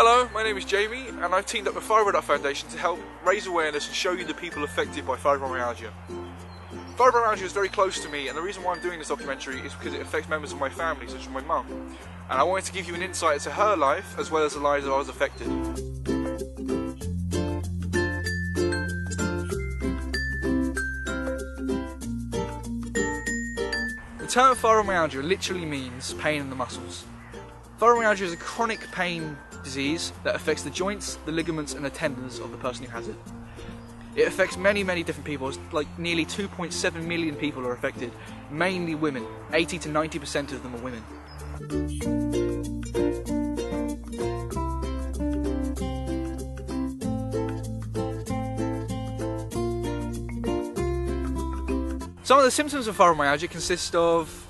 Hello, my name is Jamie and I've teamed up with Fibromyalgia Foundation to help raise awareness and show you the people affected by fibromyalgia. Fibromyalgia is very close to me, and the reason why I'm doing this documentary is because it affects members of my family, such as my mum. And I wanted to give you an insight into her life as well as the lives that I was affected. The term fibromyalgia literally means pain in the muscles. Fibromyalgia is a chronic pain disease that affects the joints, the ligaments and the tendons of the person who has it. It affects many different people. It's like nearly 2.7 million people are affected, mainly women. 80 to 90% of them are women. Some of the symptoms of fibromyalgia consist of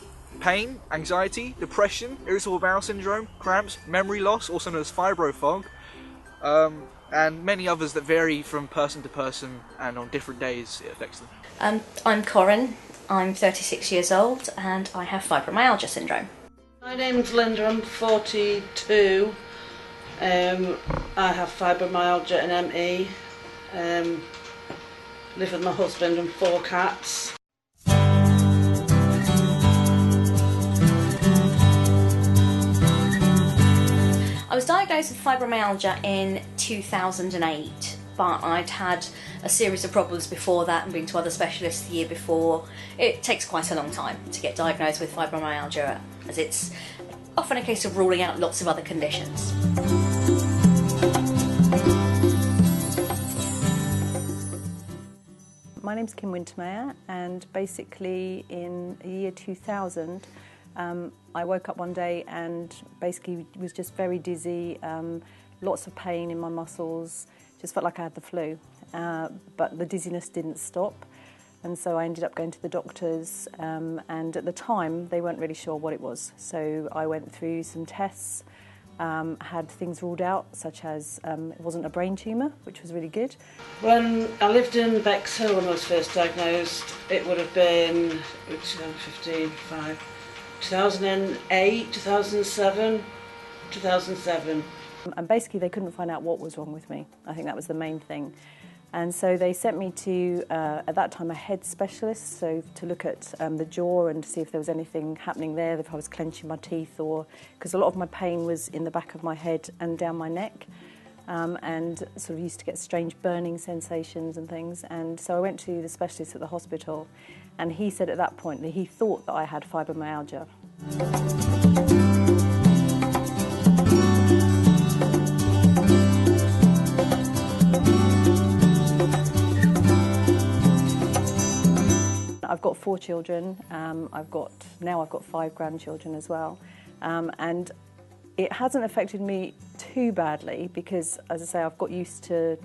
pain, anxiety, depression, irritable bowel syndrome, cramps, memory loss, also known as fibro fog, and many others that vary from person to person, and on different days it affects them. I'm Corinne, I'm 36 years old and I have fibromyalgia syndrome. My name's Linda, I'm 42. I have fibromyalgia and ME. Live with my husband and 4 cats. I was diagnosed with fibromyalgia in 2008, but I'd had a series of problems before that and been to other specialists the year before. It takes quite a long time to get diagnosed with fibromyalgia, as it's often a case of ruling out lots of other conditions. My name's Kim Wintermeyer, and basically in the year 2000 I woke up one day and basically was just very dizzy, lots of pain in my muscles, just felt like I had the flu, but the dizziness didn't stop, and so I ended up going to the doctors, and at the time they weren't really sure what it was, so I went through some tests, had things ruled out, such as it wasn't a brain tumour, which was really good. When I lived in Bexhill when I was first diagnosed, it would have been 2015, 2008, 2007, 2007. And basically they couldn't find out what was wrong with me. I think that was the main thing. And so they sent me to, at that time, a head specialist, so to look at the jaw and to see if there was anything happening there, if I was clenching my teeth, or because a lot of my pain was in the back of my head and down my neck, and sort of used to get strange burning sensations and things. And so I went to the specialist at the hospital, and he said at that point that he thought that I had fibromyalgia. I've got 4 children, I've got 5 grandchildren as well, and it hasn't affected me too badly because, as I say, I've got used to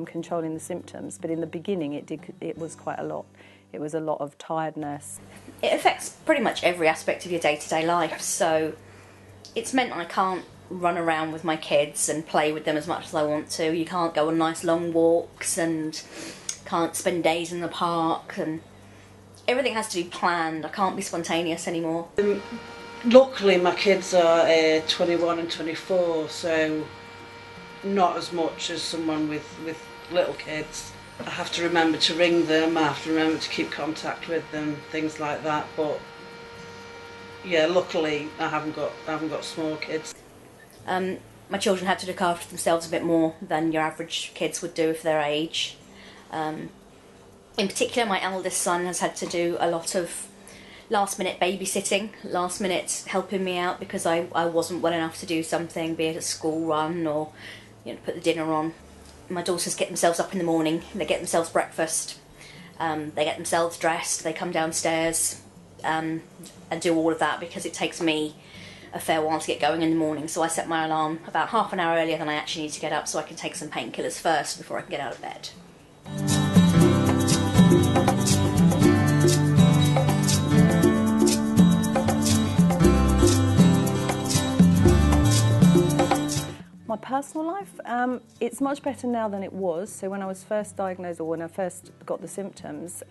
controlling the symptoms, but in the beginning it was quite a lot. It was a lot of tiredness. It affects pretty much every aspect of your day-to-day life, so it's meant I can't run around with my kids and play with them as much as I want to. You can't go on nice long walks and can't spend days in the park, and everything has to be planned. I can't be spontaneous anymore. Luckily my kids are 21 and 24, so not as much as someone with little kids. I have to remember to ring them, I have to remember to keep contact with them, things like that, but yeah, luckily I haven't got small kids. My children have to look after themselves a bit more than your average kids would do if their age. In particular, my eldest son has had to do a lot of last-minute babysitting, last-minute helping me out because I wasn't well enough to do something, be it a school run or put the dinner on. My daughters get themselves up in the morning, they get themselves breakfast, they get themselves dressed, they come downstairs and do all of that because it takes me a fair while to get going in the morning, so I set my alarm about half an hour earlier than I actually need to get up so I can take some painkillers first before I can get out of bed. My personal life, it's much better now than it was. So when I was first diagnosed, or when I first got the symptoms,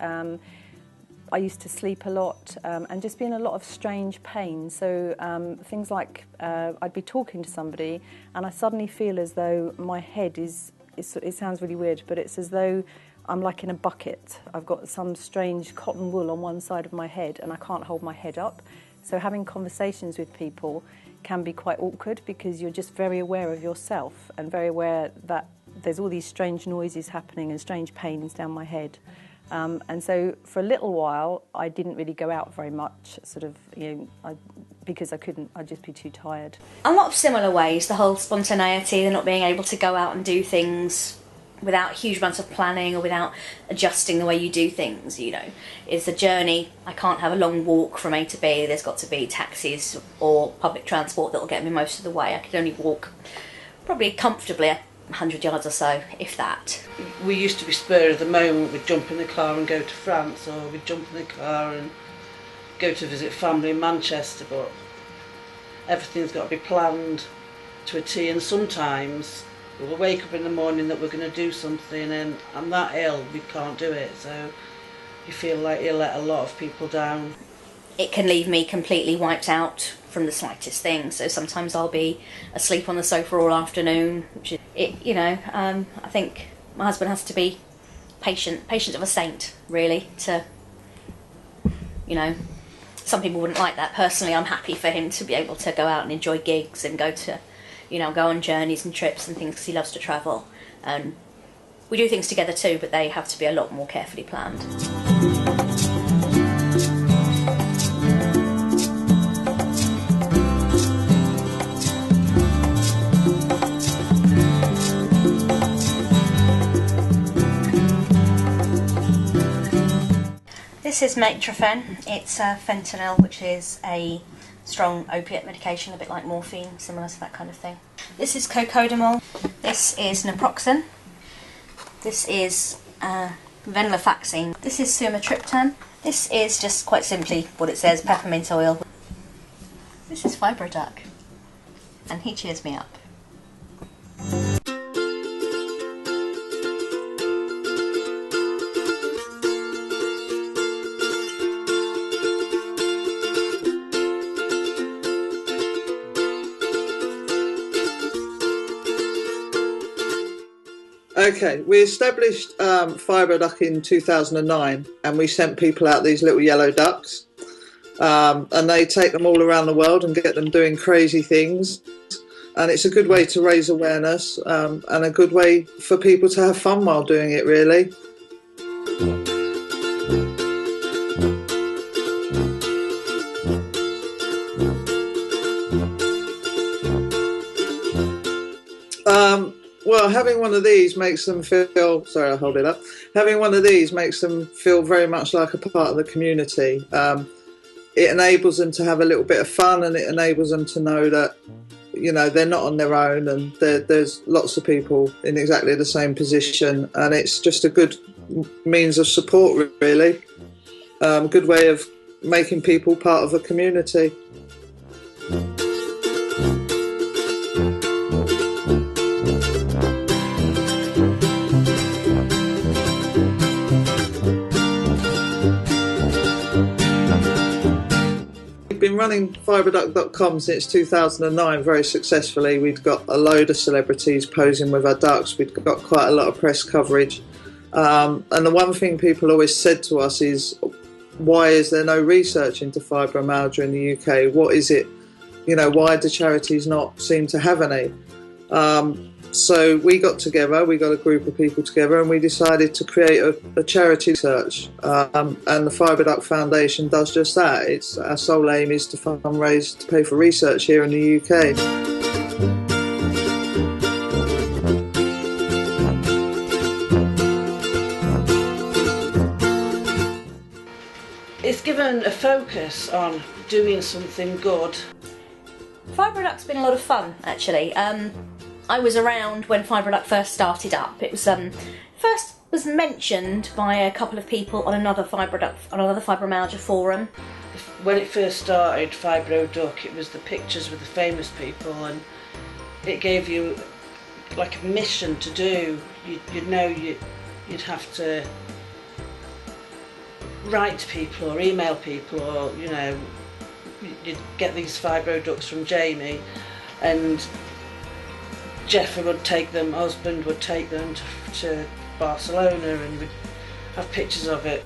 I used to sleep a lot and just be in a lot of strange pain. So things like I'd be talking to somebody and I suddenly feel as though my head is, it sounds really weird, but it's as though I'm like in a bucket. I've got some strange cotton wool on one side of my head and I can't hold my head up. So having conversations with people can be quite awkward because you're just very aware of yourself and very aware that there's all these strange noises happening and strange pains down my head. And so for a little while, I didn't really go out very much, because I couldn't, I'd just be too tired. A lot of similar ways, the whole spontaneity, the not being able to go out and do things without huge amounts of planning or without adjusting the way you do things, is a journey. I can't have a long walk from A to B. There's got to be taxis or public transport that will get me most of the way. I could only walk probably comfortably 100 yards or so, if that. We used to be spur of the moment. We'd jump in the car and go to France, or we'd jump in the car and go to visit family in Manchester, but everything's got to be planned to a T, and sometimes we'll wake up in the morning that we're going to do something and I'm that ill we can't do it, so you feel like you let a lot of people down. It can leave me completely wiped out from the slightest thing, so sometimes I'll be asleep on the sofa all afternoon, which is, I think my husband has to be patient of a saint, really, to, some people wouldn't like that. Personally, I'm happy for him to be able to go out and enjoy gigs and go on journeys and trips and things, because he loves to travel. And we do things together too, but they have to be a lot more carefully planned. This is Matrofen. It's fentanyl, which is a strong opiate medication, a bit like morphine, similar to that kind of thing. This is cocodamol. This is naproxen. This is venlafaxine. This is sumatriptan. This is just quite simply what it says, peppermint oil. This is Fibroduck, and he cheers me up. Okay, we established Fibromyalgia in 2009, and we sent people out these little yellow ducks, and they take them all around the world and get them doing crazy things. And it's a good way to raise awareness, and a good way for people to have fun while doing it, really. Well, having one of these makes them feel, sorry, I'll hold it up. Having one of these makes them feel very much like a part of the community. It enables them to have a little bit of fun, and it enables them to know that, they're not on their own, and there's lots of people in exactly the same position, and it's just a good means of support, really. Good way of making people part of a community. We've been running Fibroduck.com since 2009 very successfully. We've got a load of celebrities posing with our ducks. We've got quite a lot of press coverage. And the one thing people always said to us is, why is there no research into fibromyalgia in the UK? What is it? Why do charities not seem to have any? So we got together, we got a group of people together, and we decided to create a charity search. And the Fibroduck Foundation does just that. Our sole aim is to fundraise to pay for research here in the UK. It's given a focus on doing something good. Fibroduck's been a lot of fun, actually. I was around when Fibroduck first started up. It was first was mentioned by a couple of people on another fibromyalgia forum. When it first started, Fibroduck, it was the pictures with the famous people, and it gave you like a mission to do. You'd have to write to people or email people, or you'd get these fibro ducks from Jamie, and Jeffrey would take them, husband would take them to Barcelona, and we'd have pictures of it.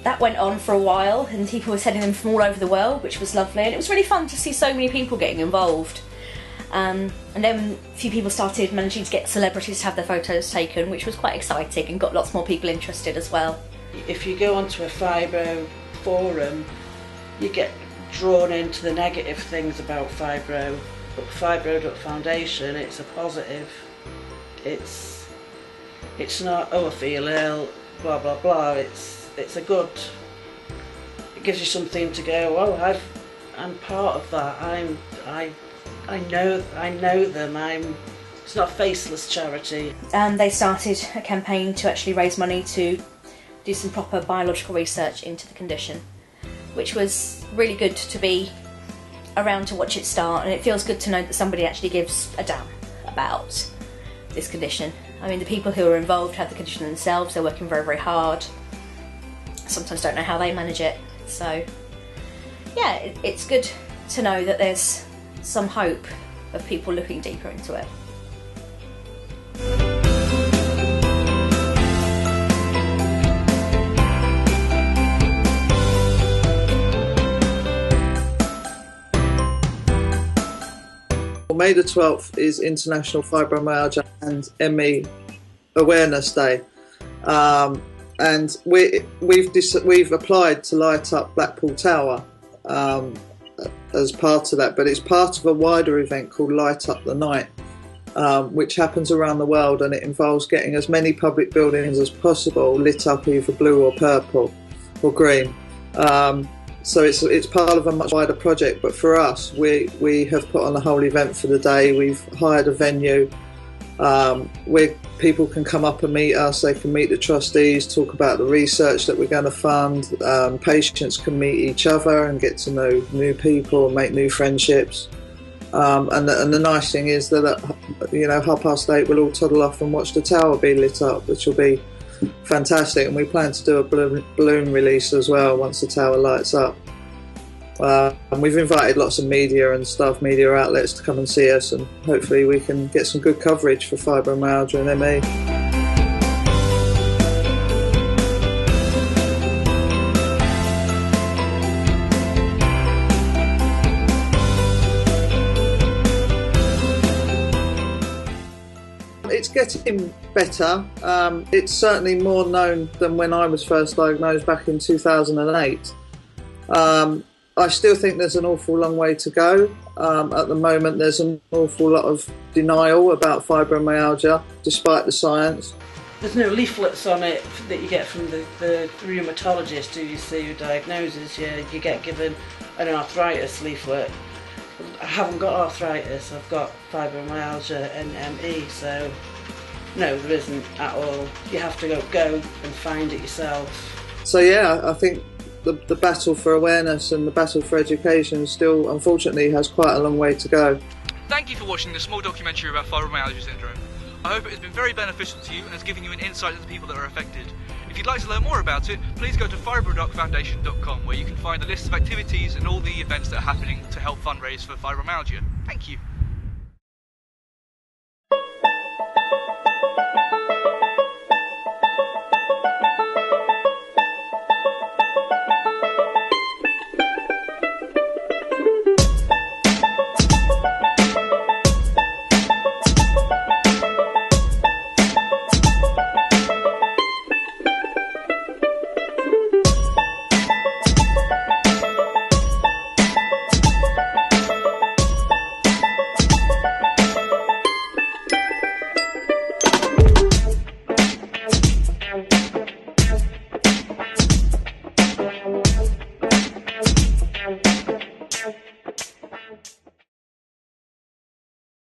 That went on for a while, and people were sending them from all over the world, which was lovely, and it was really fun to see so many people getting involved. And then a few people started managing to get celebrities to have their photos taken, which was quite exciting and got lots more people interested as well. If you go onto a fibro forum, you get drawn into the negative things about fibro, but Fibro Duck Foundation, it's a positive. It's not, oh, I feel ill, blah blah blah. It's a good. It gives you something to go, oh, I'm part of that. I know them. It's not a faceless charity. And they started a campaign to actually raise money to do some proper biological research into the condition, which was really good to be around to watch it start, and it feels good to know that somebody actually gives a damn about this condition. I mean, the people who are involved have the condition themselves, they're working very, very hard. Sometimes don't know how they manage it. So, yeah, it's good to know that there's some hope of people looking deeper into it. May the 12th is International Fibromyalgia and ME Awareness Day, and we've applied to light up Blackpool Tower as part of that, but it's part of a wider event called Light Up the Night, which happens around the world, and it involves getting as many public buildings as possible lit up either blue or purple or green. So it's part of a much wider project, but for us, we have put on a whole event for the day. We've hired a venue where people can come up and meet us. They can meet the trustees, talk about the research that we're going to fund. Patients can meet each other and get to know new people and make new friendships. And the nice thing is that at 8:30 we'll all toddle off and watch the tower be lit up, which will be fantastic. And we plan to do a balloon release as well once the tower lights up. And we've invited lots of media outlets to come and see us, and hopefully we can get some good coverage for fibromyalgia and ME. It's getting better. It's certainly more known than when I was first diagnosed back in 2008. I still think there's an awful long way to go. At the moment, there's an awful lot of denial about fibromyalgia, despite the science. There's no leaflets on it that you get from the rheumatologist who you see who diagnoses you. You get given an arthritis leaflet. I haven't got arthritis, I've got fibromyalgia and ME, so no, there isn't at all. You have to go and find it yourself. So yeah, I think the battle for awareness and the battle for education still, unfortunately, has quite a long way to go. Thank you for watching this small documentary about fibromyalgia syndrome. I hope it has been very beneficial to you and has given you an insight into the people that are affected. If you'd like to learn more about it, please go to fibroduckfoundation.com, where you can find a list of activities and all the events that are happening to help fundraise for fibromyalgia. Thank you.